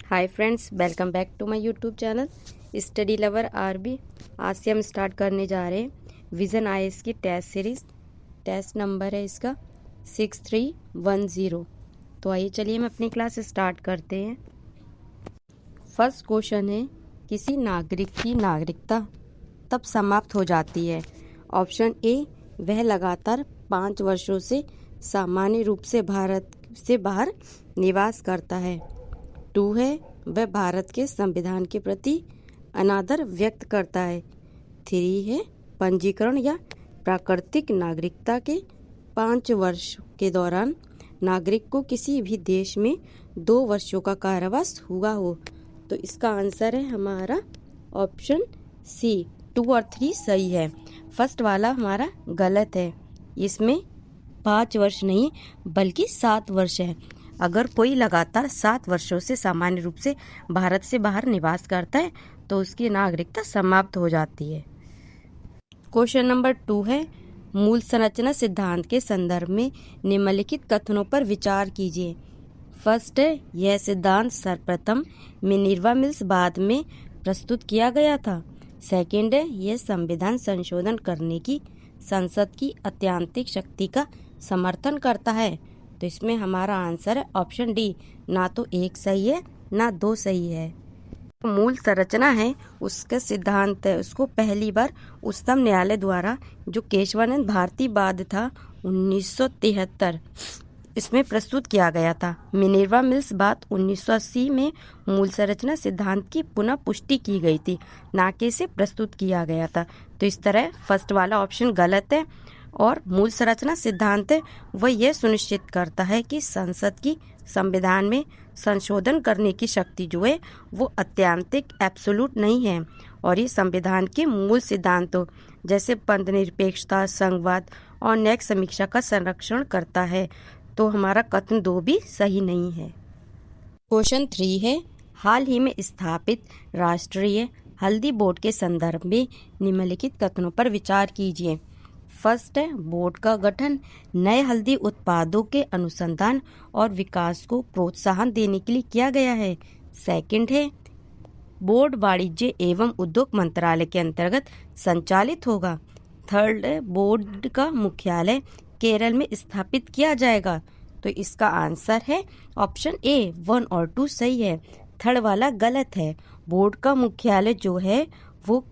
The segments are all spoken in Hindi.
Hi friends, welcome back to my YouTube channel study lover RB. आज से हम स्टार्ट करने जा रहे हैं विजन आईएएस की टेस्ट सीरीज। टेस्ट नंबर है इसका 6310। तो आइए चलिए हम अपनी क्लास स्टार्ट करते हैं। फर्स्ट क्वेश्चन है, किसी नागरिक की नागरिकता तब समाप्त हो जाती है। ऑप्शन ए, वह लगातार 5 वर्षों से सामान्य रूप से भारत से बाहर निवास करता है। 2 है, वह भारत के संविधान के प्रति अनादर व्यक्त करता है। 3 है, पंजीकरण या प्राकृतिक नागरिकता के 5 वर्ष के दौरान नागरिक को किसी भी देश में 2 वर्षों का कारावास हुआ हो। तो इसका आंसर है हमारा ऑप्शन सी। 2 और 3 सही है। फर्स्ट वाला हमारा गलत है। इसमें 5 वर्ष नहीं बल्कि 7 वर्ष है। अगर कोई लगातार 7 वर्षों से सामान्य रूप से भारत से बाहर निवास करता है तो उसकी नागरिकता समाप्त हो जाती है। क्वेश्चन नंबर 2 है, मूल संरचना सिद्धांत के संदर्भ में निम्नलिखित कथनों पर विचार कीजिए। फर्स्ट है, यह सिद्धांत सर्वप्रथम मिनर्वा मिल्स बाद में प्रस्तुत किया गया था। सेकंड है, यह संविधान संशोधन करने की संसद की अत्यंतिक शक्ति का समर्थन करता है। तो इसमें हमारा आंसर है ऑप्शन डी। ना तो 1 सही है ना 2 सही है। मूल संरचना है उसका सिद्धांत है, उसको पहली बार उच्चतम न्यायालय द्वारा जो केशवानंद भारती बाद था 1973 इसमें प्रस्तुत किया गया था। मिनर्वा मिल्स बाद 1980 में मूल संरचना सिद्धांत की पुनः पुष्टि की गई थी, ना कि इसे प्रस्तुत किया गया था। तो इस तरह फर्स्ट वाला ऑप्शन गलत है। और मूल संरचना सिद्धांत है वह यह सुनिश्चित करता है कि संसद की संविधान में संशोधन करने की शक्ति जो है वो अत्यंतिक एब्सोल्यूट नहीं है, और ये संविधान के मूल सिद्धांतों जैसे पंथनिरपेक्षता, संघवाद और न्यायिक समीक्षा का संरक्षण करता है। तो हमारा कथन 2 भी सही नहीं है। क्वेश्चन 3 है, हाल ही में स्थापित राष्ट्रीय हल्दी बोर्ड के संदर्भ में निम्नलिखित कथनों पर विचार कीजिए। फर्स्ट है, बोर्ड का गठन नए हल्दी उत्पादों के अनुसंधान और विकास को प्रोत्साहन देने के लिए किया गया है। सेकंड है, बोर्ड वाणिज्य एवं उद्योग मंत्रालय के अंतर्गत संचालित होगा। थर्ड है, बोर्ड का मुख्यालय केरल में स्थापित किया जाएगा। तो इसका आंसर है ऑप्शन ए। 1 और 2 सही है। थर्ड वाला गलत है। बोर्ड का मुख्यालय जो है वो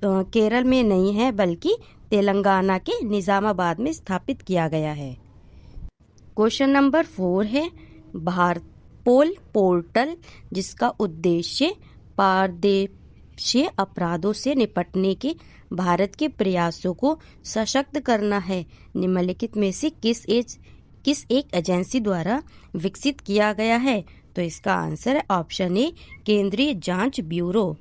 केरल में नहीं है बल्कि तेलंगाना के निजामाबाद में स्थापित किया गया है। क्वेश्चन नंबर 4 है, भारत पोल पोर्टल जिसका उद्देश्य पारदेशीय अपराधों से निपटने के भारत के प्रयासों को सशक्त करना है, निम्नलिखित में से किस एक एजेंसी द्वारा विकसित किया गया है। तो इसका आंसर है ऑप्शन ए, केंद्रीय जांच ब्यूरो।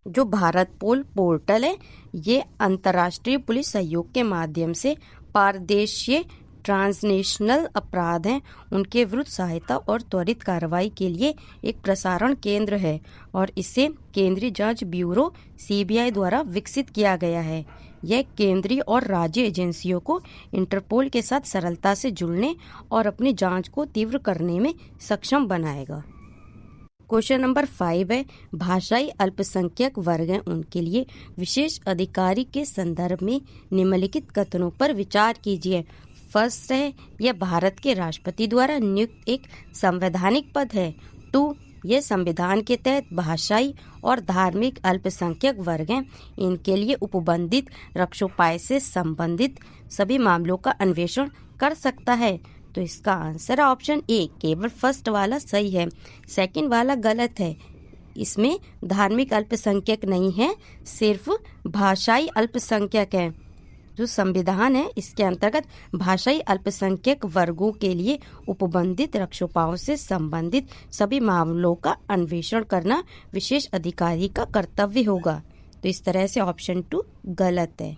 जो भारत पोल पोर्टल है ये अंतर्राष्ट्रीय पुलिस सहयोग के माध्यम से पारदेशीय ट्रांसनेशनल अपराध हैं उनके विरुद्ध सहायता और त्वरित कार्रवाई के लिए एक प्रसारण केंद्र है, और इसे केंद्रीय जांच ब्यूरो सीबीआई द्वारा विकसित किया गया है। यह केंद्रीय और राज्य एजेंसियों को इंटरपोल के साथ सरलता से जुड़ने और अपनी जांच को तीव्र करने में सक्षम बनाएगा। क्वेश्चन नंबर 5 है, भाषाई अल्पसंख्यक वर्ग हैं उनके लिए विशेष अधिकारी के संदर्भ में निम्नलिखित कथनों पर विचार कीजिए। फर्स्ट है, यह भारत के राष्ट्रपति द्वारा नियुक्त एक संवैधानिक पद है। 2, यह संविधान के तहत भाषाई और धार्मिक अल्पसंख्यक वर्ग हैं, इनके लिए उपबंधित रक्षोपाय से संबंधित सभी मामलों का अन्वेषण कर सकता है। तो इसका आंसर है ऑप्शन ए। केवल फर्स्ट वाला सही है, सेकंड वाला गलत है। इसमें धार्मिक अल्पसंख्यक नहीं है, सिर्फ भाषाई अल्पसंख्यक है। जो संविधान है इसके अंतर्गत भाषाई अल्पसंख्यक वर्गों के लिए उपबंधित रक्षोपायों से संबंधित सभी मामलों का अन्वेषण करना विशेष अधिकारी का कर्तव्य होगा। तो इस तरह से ऑप्शन 2 गलत है।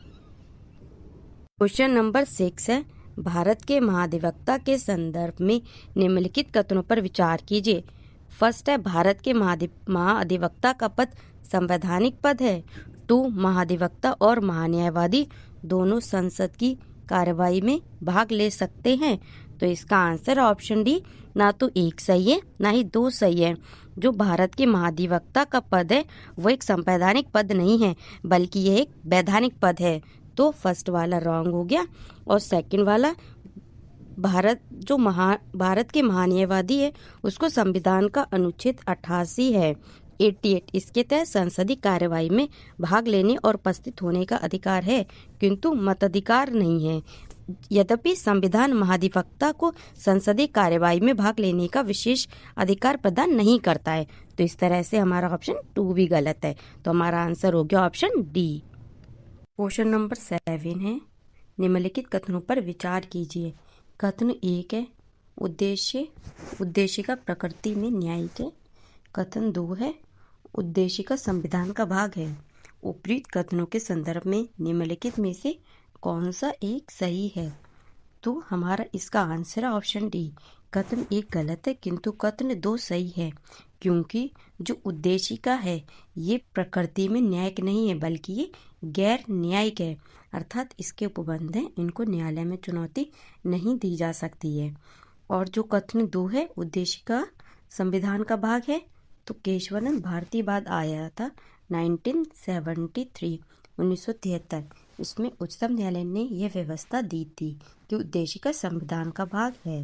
क्वेश्चन नंबर 6 है, भारत के महाधिवक्ता के संदर्भ में निम्नलिखित कथनों पर विचार कीजिए। फर्स्ट है, भारत के महाधिवक्ता का पद संवैधानिक पद है। 2, महाधिवक्ता और महान्यायवादी दोनों संसद की कार्रवाई में भाग ले सकते हैं। तो तो इसका आंसर ऑप्शन डी, ना तो एक सही है ना ही दो सही है। जो भारत के महाधिवक्ता का पद है वो एक संवैधानिक पद नहीं है, बल्कि यह एक वैधानिक पद है। तो फर्स्ट वाला रॉन्ग हो गया। और सेकंड वाला, भारत के महान्यायवादी है उसको संविधान का अनुच्छेद 88 है 88, इसके तहत संसदीय कार्यवाही में भाग लेने और उपस्थित होने का अधिकार है, किंतु मताधिकार नहीं है। यद्यपि संविधान महाधिवक्ता को संसदीय कार्यवाही में भाग लेने का विशेष अधिकार प्रदान नहीं करता है। तो इस तरह से हमारा ऑप्शन 2 भी गलत है। तो हमारा आंसर हो गया ऑप्शन डी। क्वेश्चन नंबर 7 है, निम्नलिखित कथनों पर विचार कीजिए। कथन 1 है, उद्देश्य का प्रकृति में न्यायिक है। कथन 2 है, उद्देश्य का संविधान का भाग है। उपयुक्त कथनों के संदर्भ में निम्नलिखित में से कौन सा एक सही है? तो हमारा इसका आंसर है ऑप्शन डी। कथन 1 गलत है, किंतु कथन 2 सही है, क्योंकि जो उद्देश्य का है ये प्रकृति में न्यायिक नहीं है, बल्कि ये गैर न्यायिक है, अर्थात इसके उपबंध हैं, इनको न्यायालय में चुनौती नहीं दी जा सकती है। और जो कथन 2 है, उद्देश्य का संविधान का भाग है, तो केशवानंद भारती बाद आया था 1973, इसमें उच्चतम न्यायालय ने यह व्यवस्था दी थी कि उद्देश्य का संविधान का भाग है।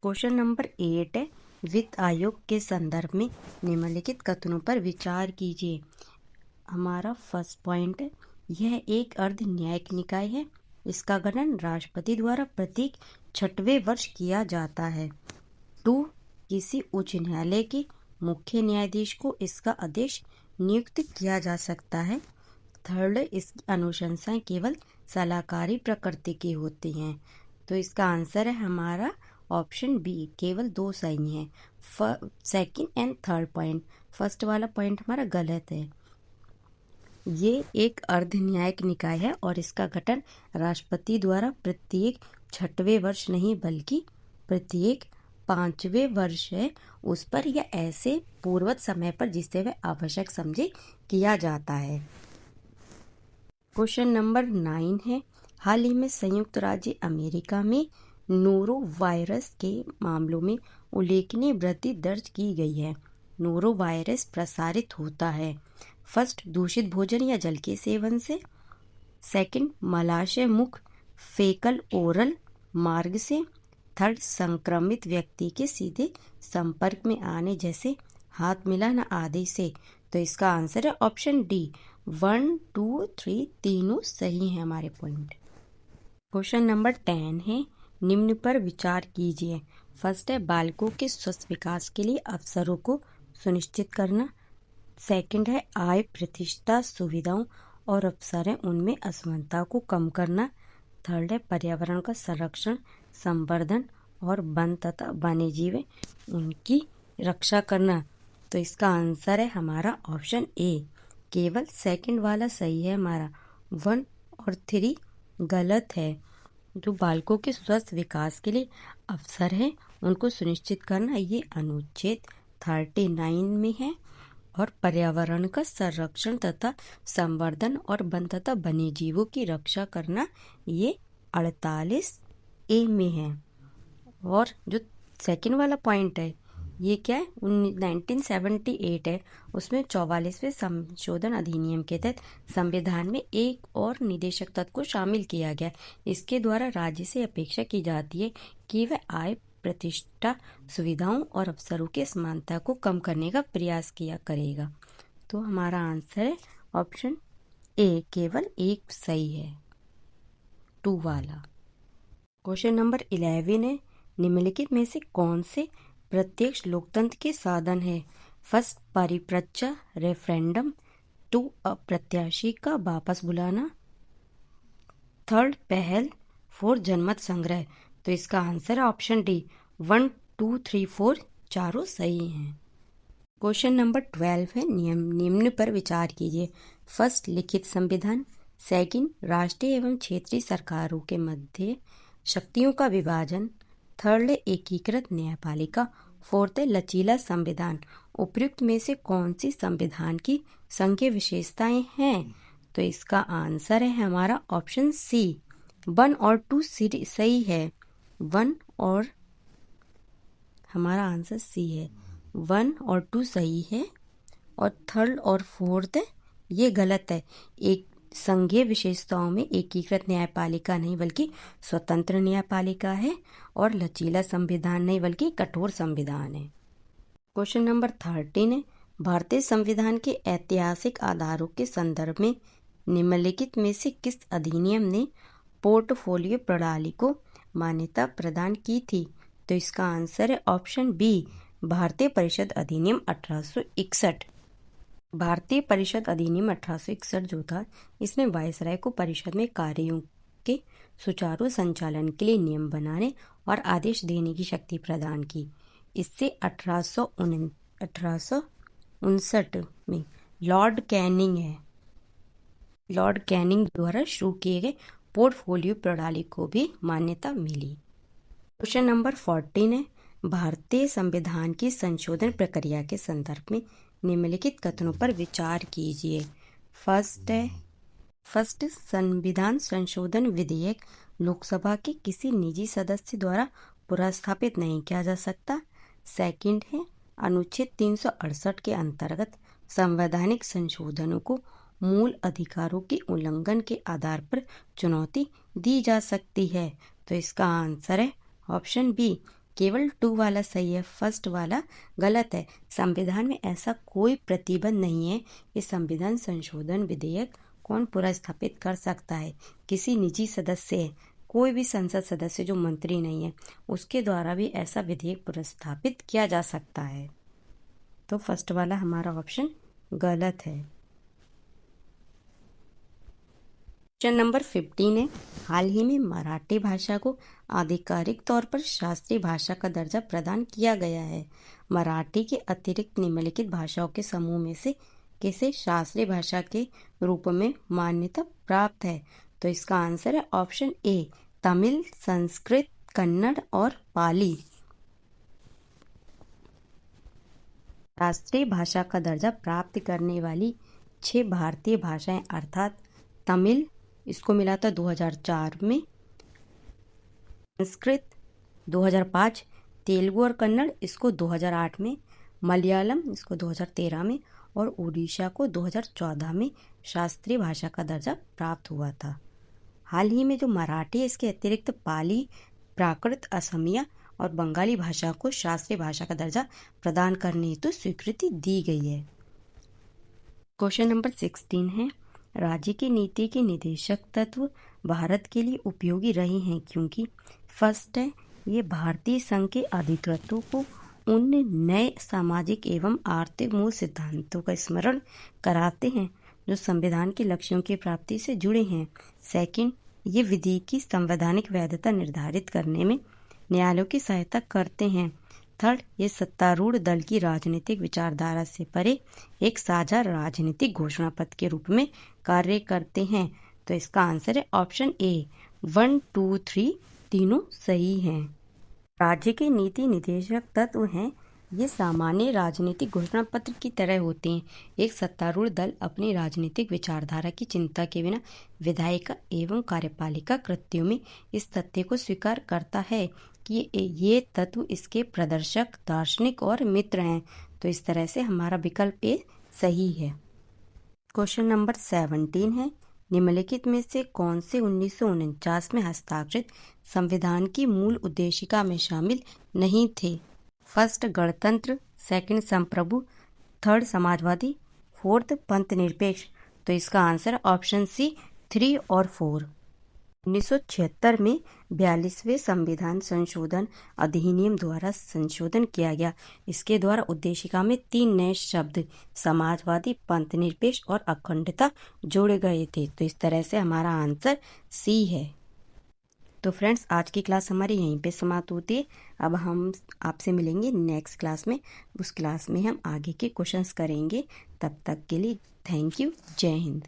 क्वेश्चन नंबर 8 है, वित्त आयोग के संदर्भ में निम्नलिखित कथनों पर विचार कीजिए। हमारा फर्स्ट पॉइंट है, यह एक अर्ध न्यायिक निकाय है। इसका गठन राष्ट्रपति द्वारा प्रत्येक 6वें वर्ष किया जाता है। 2, किसी उच्च न्यायालय के मुख्य न्यायाधीश को इसका अध्यक्ष नियुक्त किया जा सकता है। 3, इसकी अनुशंसाएं केवल सलाहकारी प्रकृति की होती हैं। तो इसका आंसर है हमारा ऑप्शन बी, केवल 2 सही हैं। Second and third point, first वाला पॉइंट हमारा गलत है। ये एक अर्ध न्यायिक निकाय है और इसका गठन राष्ट्रपति द्वारा प्रत्येक 6वें वर्ष नहीं, बल्कि प्रत्येक 5वें वर्ष है उस पर या ऐसे पूर्वत समय पर जिसे वह आवश्यक समझे किया जाता है। क्वेश्चन नंबर 9 है, हाल ही में संयुक्त राज्य अमेरिका में नोरो वायरस के मामलों में उल्लेखनीय वृद्धि दर्ज की गई है। नोरो वायरस प्रसारित होता है, फर्स्ट, दूषित भोजन या जल के सेवन से। सेकंड, मलाशय मुख फेकल ओरल मार्ग से। थर्ड, संक्रमित व्यक्ति के सीधे संपर्क में आने जैसे हाथ मिलाना आदि से। तो इसका आंसर है ऑप्शन डी, 1, 2, 3 तीनों सही हैं हमारे पॉइंट। क्वेश्चन नंबर 10 है, निम्न पर विचार कीजिए। फर्स्ट है, बालकों के स्वस्थ विकास के लिए अवसरों को सुनिश्चित करना। सेकंड है, आय, प्रतिष्ठा, सुविधाओं और अवसर है उनमें असमानता को कम करना। थर्ड है, पर्यावरण का संरक्षण, संवर्धन और वन तथा वन्य जीव उनकी रक्षा करना। तो इसका आंसर है हमारा ऑप्शन ए, केवल सेकंड वाला सही है हमारा। 1 और 3 गलत है। जो बालकों के स्वस्थ विकास के लिए अवसर है उनको सुनिश्चित करना, ये अनुच्छेद 39 में है। और पर्यावरण का संरक्षण तथा संवर्धन और वन तथा वन्य जीवों की रक्षा करना, ये 48A में है। और जो सेकंड वाला पॉइंट है ये क्या है, 1978 है, उसमें 44वें संशोधन अधिनियम के तहत संविधान में एक और निदेशक तत्व को शामिल किया गया। इसके द्वारा राज्य से अपेक्षा की जाती है कि वह आय, प्रतिष्ठा, सुविधाओं और अवसरों की असमानता को कम करने का प्रयास किया करेगा। तो हमारा आंसर है ऑप्शन ए, केवल एक सही है, 2 वाला। क्वेश्चन नंबर 11 है, निम्नलिखित में से कौन से प्रत्यक्ष लोकतंत्र के साधन है? First, परिपर्चा referendum. 2, अप्रत्याशी का वापस बुलाना। थर्ड, पहल। 4, जनमत संग्रह। तो इसका आंसर है ऑप्शन डी, 1, 2, 3, 4 चारों सही हैं। क्वेश्चन नंबर 12 है, निम्न पर विचार कीजिए। फर्स्ट, लिखित संविधान। सेकंड, राष्ट्रीय एवं क्षेत्रीय सरकारों के मध्य शक्तियों का विभाजन। थर्ड, एकीकृत न्यायपालिका। फोर्थ, लचीला संविधान। उपयुक्त में से कौन सी संविधान की संघीय विशेषताएं हैं? तो इसका आंसर है हमारा ऑप्शन सी, 1 और 2 सही है। 1 और हमारा आंसर सी है। 1 और 2 सही है और 3rd और 4th ये गलत है। एक संघीय विशेषताओं में एकीकृत न्यायपालिका नहीं बल्कि स्वतंत्र न्यायपालिका है और लचीला संविधान नहीं बल्कि कठोर संविधान है। क्वेश्चन नंबर 13 है, भारतीय संविधान के ऐतिहासिक आधारों के संदर्भ में निम्नलिखित में से किस अधिनियम ने पोर्टफोलियो प्रणाली को मान्यता प्रदान की थी? तो इसका आंसर है ऑप्शन बी, भारतीय परिषद अधिनियम 1861। भारतीय परिषद अधिनियम 1861 जो था, इसने वायसराय को परिषद में कार्यों के सुचारू संचालन के लिए नियम बनाने और आदेश देने की शक्ति प्रदान की। इससे 1859 में लॉर्ड कैनिंग द्वारा शुरू किए गए पोर्टफोलियो प्रणाली को भी मान्यता मिली। क्वेश्चन नंबर 14 है, भारतीय संविधान की संशोधन प्रक्रिया के संदर्भ में निम्नलिखित कथनों पर विचार कीजिए। फर्स्ट, संविधान संशोधन विधेयक लोकसभा के किसी निजी सदस्य द्वारा पुनर्स्थापित नहीं किया जा सकता। सेकंड है, अनुच्छेद 368 के अंतर्गत संवैधानिक संशोधनों को मूल अधिकारों के उल्लंघन के आधार पर चुनौती दी जा सकती है। तो इसका आंसर है ऑप्शन बी, केवल 2 वाला सही है, फर्स्ट वाला गलत है। संविधान में ऐसा कोई प्रतिबंध नहीं है कि संविधान संशोधन विधेयक कौन पुनर्स्थापित कर सकता है। किसी निजी सदस्य है, कोई भी संसद सदस्य जो मंत्री नहीं है, उसके द्वारा भी ऐसा विधेयक पुनर्स्थापित किया जा सकता है। तो फर्स्ट वाला हमारा ऑप्शन गलत है। क्वेश्चन नंबर 15 है, हाल ही में मराठी भाषा को आधिकारिक तौर पर शास्त्रीय भाषा का दर्जा प्रदान किया गया है। मराठी के अतिरिक्त निम्नलिखित भाषाओं के समूह में से किसे शास्त्रीय भाषा के रूप में मान्यता प्राप्त है? तो इसका आंसर है ऑप्शन ए, तमिल, संस्कृत, कन्नड़ और पाली। राष्ट्रीय भाषा का दर्जा प्राप्त करने वाली 6 भारतीय भाषाएं अर्थात तमिल, इसको मिला था 2004 में, संस्कृत 2005, तेलुगु और कन्नड़ इसको 2008 में, मलयालम इसको 2013 में और उड़ीसा को 2014 में शास्त्रीय भाषा का दर्जा प्राप्त हुआ था। हाल ही में जो मराठी है, इसके अतिरिक्त पाली, प्राकृत, असमिया और बंगाली भाषा को शास्त्रीय भाषा का दर्जा प्रदान करने हेतु स्वीकृति दी गई है। क्वेश्चन नंबर 16 है, राज्य की नीति के निदेशक तत्व भारत के लिए उपयोगी रहे हैं क्योंकि फर्स्ट है, ये भारतीय संघ के अधिकृतों को उन नए सामाजिक एवं आर्थिक मूल सिद्धांतों का स्मरण कराते हैं जो संविधान के लक्ष्यों की प्राप्ति से जुड़े हैं। सेकंड, ये विधि की संवैधानिक वैधता निर्धारित करने में न्यायालयों की सहायता करते हैं। थर्ड, ये सत्तारूढ़ दल की राजनीतिक विचारधारा से परे एक साझा राजनीतिक घोषणा पत्र के रूप में कार्य करते हैं। तो इसका आंसर है ऑप्शन ए, 1, 2, 3 तीनों सही हैं। राज्य के नीति निदेशक तत्व हैं, ये सामान्य राजनीतिक घोषणा पत्र की तरह होते हैं। एक सत्तारूढ़ दल अपनी राजनीतिक विचारधारा की चिंता के बिना विधायिका एवं कार्यपालिका कृत्यों में इस तथ्य को स्वीकार करता है कि ये तत्व इसके प्रदर्शक, दार्शनिक और मित्र हैं। तो इस तरह से हमारा विकल्प ए सही है। क्वेश्चन नंबर 17 है, निम्नलिखित में से कौन से 1949 में हस्ताक्षरित संविधान की मूल उद्देशिका में शामिल नहीं थे? फर्स्ट, गणतंत्र, सेकंड, संप्रभु, थर्ड, समाजवादी, फोर्थ, पंथ निरपेक्ष। तो इसका आंसर ऑप्शन सी, 3 और 4। 1976 में 42वें संविधान संशोधन अधिनियम द्वारा संशोधन किया गया। इसके द्वारा उद्देशिका में 3 नए शब्द समाजवादी, पंथ निरपेक्ष और अखंडता जोड़े गए थे। तो इस तरह से हमारा आंसर सी है। तो फ्रेंड्स, आज की क्लास हमारी यहीं पे समाप्त होती है। अब हम आपसे मिलेंगे नेक्स्ट क्लास में। उस क्लास में हम आगे के क्वेश्चंस करेंगे। तब तक के लिए थैंक यू। जय हिंद।